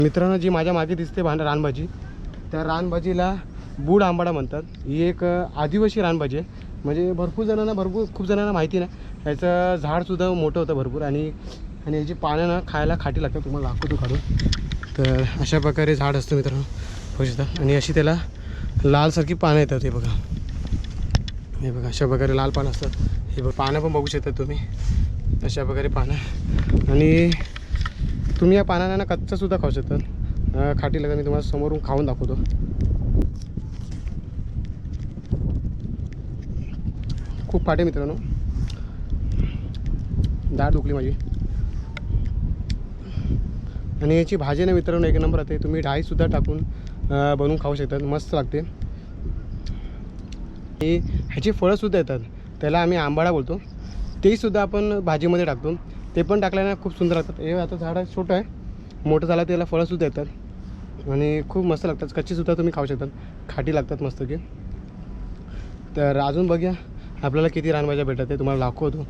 मित्रांनो, जी माझ्या मागे दिसते रानभाजी, त्या रानभाजीला बूड आंबाडा म्हणतात. ही एक आदिवासी रानभाजी आहे. म्हणजे खूप जणांना माहिती नाही. याचं झाडसुद्धा मोठं होतं भरपूर आणि याची पानं ना खायला खाटी लागतात. तुम्हाला दाखवतो काढून. तर अशा प्रकारे झाड असतं मित्रांनो, बघू शकता. आणि अशी त्याला लालसारखी पानं येतात. हे बघा, हे बघा, अशा प्रकारे लाल पानं असतात. हे बघा, पानं पण बघू शकता तुम्ही, अशा प्रकारे पानं. आणि तुम्ही या पानांना ना कच्चासुद्धा खाऊ शकता. खाटी लागतात. मी तुम्हाला समोरून खाऊन दाखवतो. खूप खाटे मित्रांनो, दाढ दुखली माझी. आणि याची भाजी ना मित्रांनो एक नंबर आहे. तुम्ही डाळीसुद्धा टाकून बनवून खाऊ शकतात, मस्त लागते. आणि ह्याची फळंसुद्धा येतात, त्याला आम्ही आंबाडा बोलतो. तेसुद्धा आपण भाजीमध्ये टाकतो. ते पण टाकल्याने खूप सुंदर लागतात. हे आता झाड छोटं आहे, मोठं झालं त्याला फळंसुद्धा येतात आणि खूप मस्त लागतात. कच्चीसुद्धा तुम्ही खाऊ शकतात, खाटी लागतात मस्त की. तर अजून बघूया आपल्याला किती रानभाज्या भेटतात ते तुम्हाला दाखवतो.